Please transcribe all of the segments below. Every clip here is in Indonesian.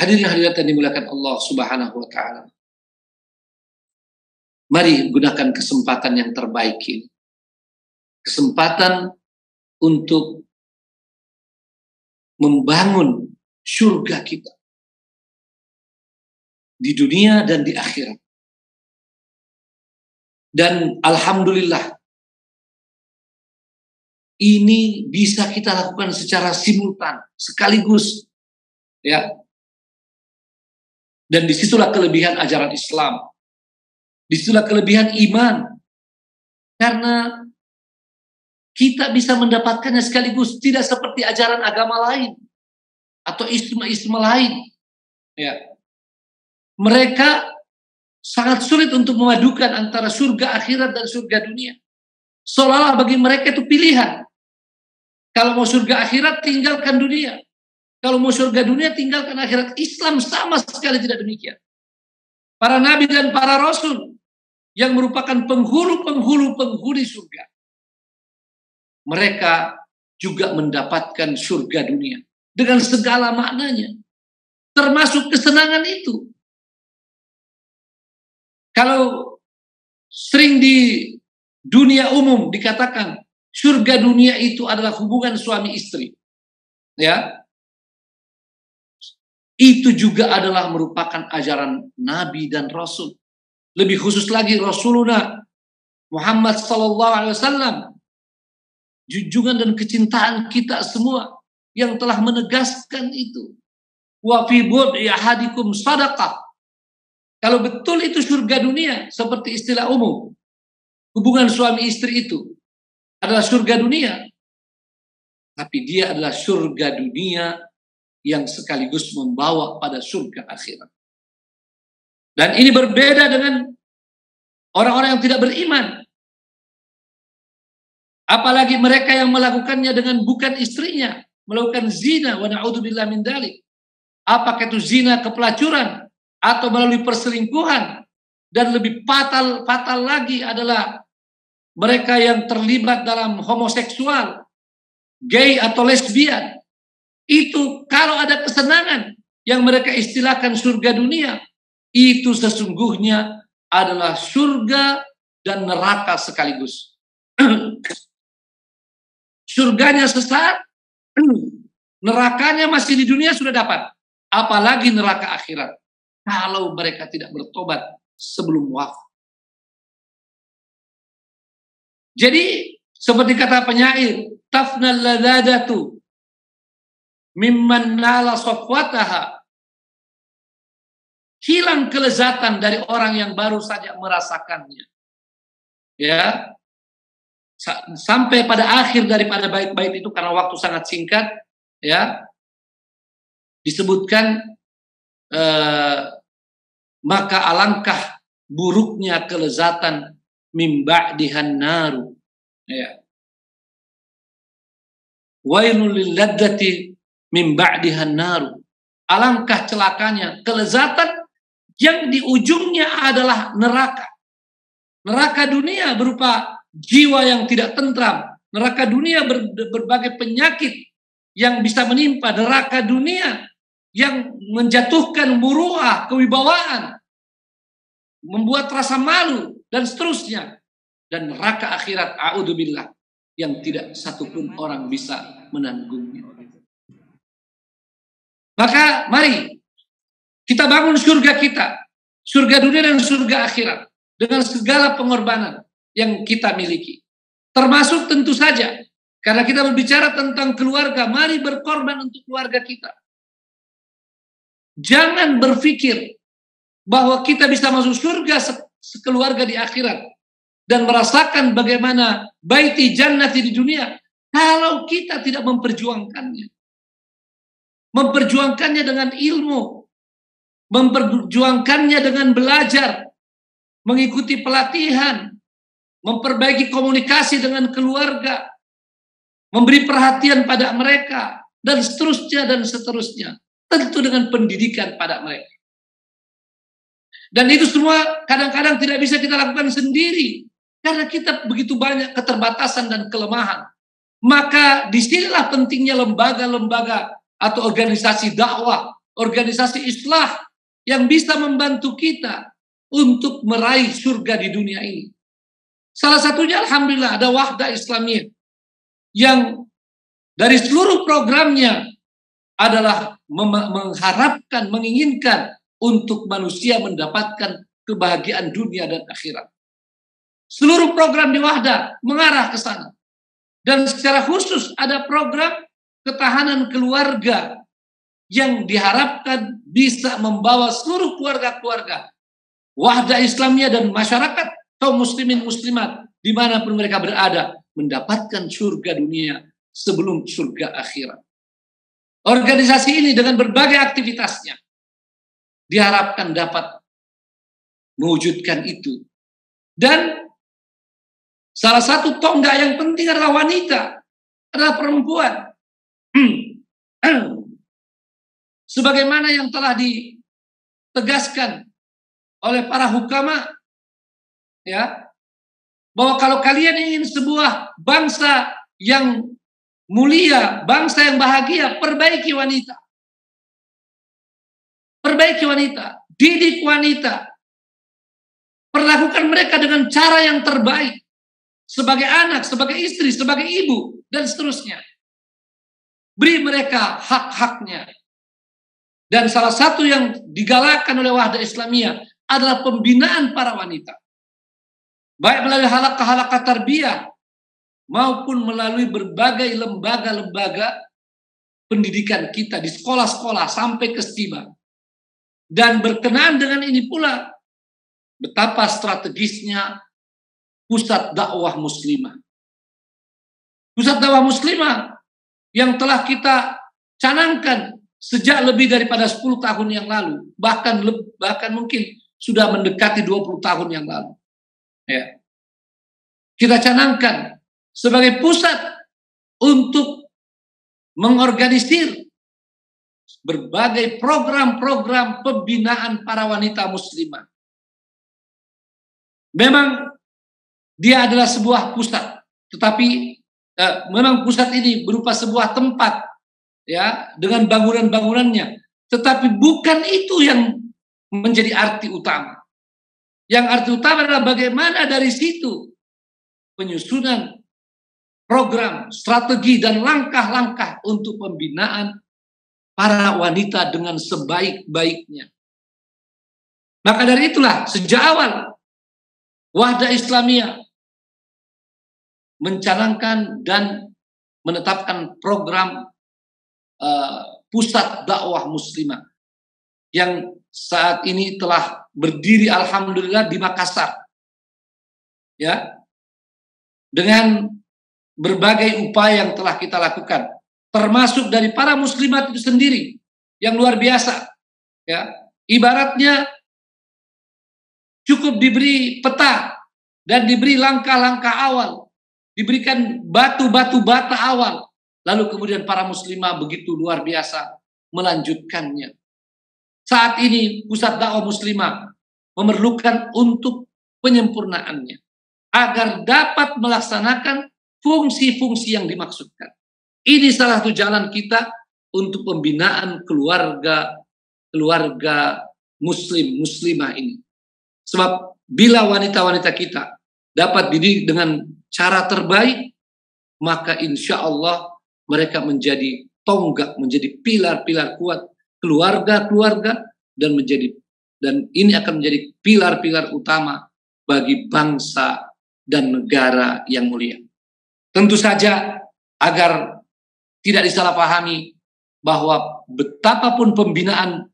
Hadirin hadirat yang dimuliakan Allah Subhanahu wa taala. Mari gunakan kesempatan yang terbaik ini. Kesempatan untuk membangun surga kita di dunia dan di akhirat. Dan alhamdulillah ini bisa kita lakukan secara simultan, sekaligus, ya. Dan disitulah kelebihan ajaran Islam, disitulah kelebihan iman, karena kita bisa mendapatkannya sekaligus, tidak seperti ajaran agama lain atau isma-isma lain, ya. Mereka sangat sulit untuk memadukan antara surga akhirat dan surga dunia. Seolah-olah bagi mereka itu pilihan. Kalau mau surga akhirat, tinggalkan dunia. Kalau mau surga dunia, tinggalkan akhirat. Islam sama sekali tidak demikian. Para nabi dan para rasul yang merupakan penghulu-penghuli surga, mereka juga mendapatkan surga dunia dengan segala maknanya, termasuk kesenangan itu. Kalau sering di dunia umum dikatakan surga dunia itu adalah hubungan suami istri, ya, itu juga adalah merupakan ajaran Nabi dan Rasul. Lebih khusus lagi Rasulullah Muhammad SAW, junjungan dan kecintaan kita semua yang telah menegaskan itu. Wa fi bud'i ahadikum sadaqah. Kalau betul itu surga dunia, seperti istilah umum, hubungan suami istri itu adalah surga dunia, tapi dia adalah surga dunia yang sekaligus membawa pada surga akhirat. Dan ini berbeda dengan orang-orang yang tidak beriman. Apalagi mereka yang melakukannya dengan bukan istrinya, melakukan zina, wa na'udzubillah min dzalik. Apakah itu zina kepelacuran atau melalui perselingkuhan, dan lebih fatal lagi adalah mereka yang terlibat dalam homoseksual, gay atau lesbian. Itu kalau ada kesenangan yang mereka istilahkan surga dunia, itu sesungguhnya adalah surga dan neraka sekaligus. Surganya sesat, nerakanya masih di dunia sudah dapat, apalagi neraka akhirat kalau mereka tidak bertobat sebelum wafat. Jadi seperti kata penyair, tafnal ladadatu mimman nala safwataha, hilang kelezatan dari orang yang baru saja merasakannya, ya, sampai pada akhir daripada bait-bait itu, karena waktu sangat singkat, ya, disebutkan maka alangkah buruknya kelezatan mim ba'dihan naru, ya, wailul lil ladzati mim ba'dihan naru, alangkah celakanya kelezatan yang di ujungnya adalah neraka. Neraka dunia berupa jiwa yang tidak tentram, neraka dunia berbagai penyakit yang bisa menimpa, neraka dunia yang menjatuhkan muruah, kewibawaan, membuat rasa malu, dan seterusnya. Dan neraka akhirat, a'udzubillah, yang tidak satupun orang bisa menanggungnya. Maka mari kita bangun surga kita, surga dunia dan surga akhirat, dengan segala pengorbanan yang kita miliki. Termasuk tentu saja, karena kita berbicara tentang keluarga, mari berkorban untuk keluarga kita. Jangan berpikir bahwa kita bisa masuk surga sekeluarga di akhirat dan merasakan bagaimana baiti jannati di dunia kalau kita tidak memperjuangkannya. Memperjuangkannya dengan ilmu, memperjuangkannya dengan belajar, mengikuti pelatihan, memperbaiki komunikasi dengan keluarga, memberi perhatian pada mereka, dan seterusnya dan seterusnya. Tentu dengan pendidikan pada mereka. Dan itu semua kadang-kadang tidak bisa kita lakukan sendiri, karena kita begitu banyak keterbatasan dan kelemahan. Maka disinilah pentingnya lembaga-lembaga atau organisasi dakwah organisasi islah yang bisa membantu kita untuk meraih surga di dunia ini. Salah satunya alhamdulillah ada Wahda Islamiyah yang dari seluruh programnya adalah mengharapkan, menginginkan untuk manusia mendapatkan kebahagiaan dunia dan akhirat. Seluruh program di Wahda mengarah ke sana. Dan secara khusus ada program ketahanan keluarga yang diharapkan bisa membawa seluruh keluarga-keluarga Wahda Islamiyah dan masyarakat kaum muslimin muslimat dimanapun mereka berada mendapatkan surga dunia sebelum surga akhirat. Organisasi ini dengan berbagai aktivitasnya diharapkan dapat mewujudkan itu. Dan salah satu tonggak yang penting adalah wanita, adalah perempuan. Sebagaimana yang telah ditegaskan oleh para hukama, ya, bahwa kalau kalian ingin sebuah bangsa yang mulia, bangsa yang bahagia, perbaiki wanita. Perbaiki wanita, didik wanita. Perlakukan mereka dengan cara yang terbaik. Sebagai anak, sebagai istri, sebagai ibu, dan seterusnya. Beri mereka hak-haknya. Dan salah satu yang digalakkan oleh Wahda Islamiyah adalah pembinaan para wanita. Baik melalui halaqah-halaqah tarbiyah maupun melalui berbagai lembaga-lembaga pendidikan kita di sekolah-sekolah sampai ke STIBA. Dan berkenaan dengan ini pula betapa strategisnya pusat dakwah muslimah. Pusat dakwah muslimah yang telah kita canangkan sejak lebih daripada 10 tahun yang lalu, bahkan mungkin sudah mendekati 20 tahun yang lalu. Ya. Kita canangkan sebagai pusat untuk mengorganisir berbagai program-program pembinaan para wanita muslimah. Memang dia adalah sebuah pusat, tetapi memang pusat ini berupa sebuah tempat, ya, dengan bangunan-bangunannya, tetapi bukan itu yang menjadi arti utama. Yang arti utama adalah bagaimana dari situ penyusunan program, strategi, dan langkah-langkah untuk pembinaan para wanita dengan sebaik-baiknya. Maka dari itulah sejak awal Wahda Islamiyah mencanangkan dan menetapkan program pusat dakwah muslimah yang saat ini telah berdiri alhamdulillah di Makassar, ya, dengan berbagai upaya yang telah kita lakukan, termasuk dari para muslimat itu sendiri yang luar biasa, ya. Ibaratnya cukup diberi peta dan diberi langkah-langkah awal, diberikan batu-batu bata awal, lalu kemudian para muslimah begitu luar biasa melanjutkannya. Saat ini pusat dakwah muslimah memerlukan untuk penyempurnaannya agar dapat melaksanakan fungsi-fungsi yang dimaksudkan. Ini salah satu jalan kita untuk pembinaan keluarga muslimah ini. Sebab bila wanita-wanita kita dapat dididik dengan cara terbaik, maka insya Allah mereka menjadi tonggak, menjadi pilar-pilar kuat keluarga-keluarga, dan ini akan menjadi pilar-pilar utama bagi bangsa dan negara yang mulia. Tentu saja agar tidak disalahpahami bahwa betapapun pembinaan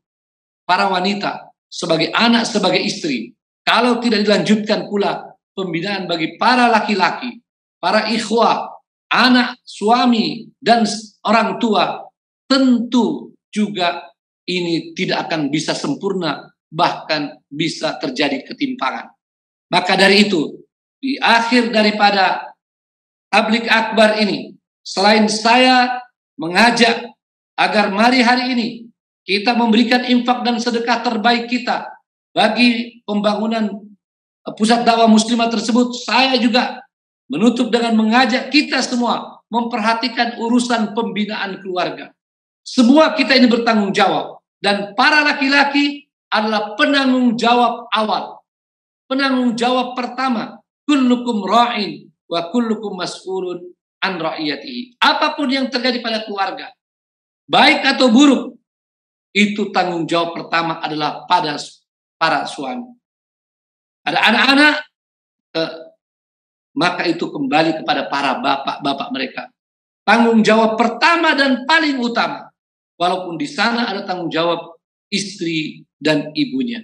para wanita sebagai anak, sebagai istri, kalau tidak dilanjutkan pula pembinaan bagi para laki-laki, para ikhwah, anak, suami, dan orang tua, tentu juga ini tidak akan bisa sempurna, bahkan bisa terjadi ketimpangan. Maka dari itu, di akhir daripada tablik akbar ini, selain saya mengajak agar mari hari ini kita memberikan infak dan sedekah terbaik kita bagi pembangunan pusat dakwah muslimah tersebut, saya juga menutup dengan mengajak kita semua memperhatikan urusan pembinaan keluarga. Semua kita ini bertanggung jawab Dan para laki-laki adalah penanggung jawab awal. Penanggung jawab pertama. Kullukum ra'in wa kullukum mas'ulun an ra'iyatihi. Apapun yang terjadi pada keluarga, baik atau buruk, itu tanggung jawab pertama adalah pada para suami. Ada anak-anak, maka itu kembali kepada para bapak-bapak mereka. Tanggung jawab pertama dan paling utama. Walaupun di sana ada tanggung jawab istri dan ibunya.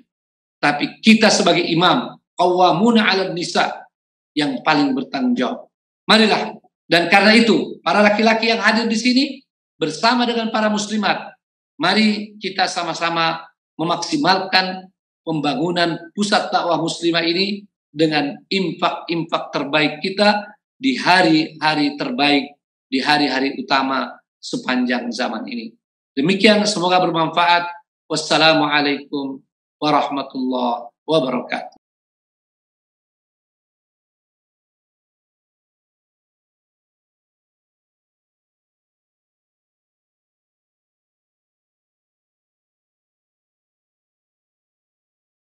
Tapi kita sebagai imam, qawwamuna 'alan nisa, yang paling bertanggung jawab. Marilah. Dan karena itu, para laki-laki yang hadir di sini bersama dengan para muslimat, mari kita sama-sama memaksimalkan pembangunan pusat dakwah muslimah ini dengan infak-infak terbaik kita di hari-hari terbaik, di hari-hari utama sepanjang zaman ini. Demikian, semoga bermanfaat. Wassalamualaikum warahmatullahi wabarakatuh.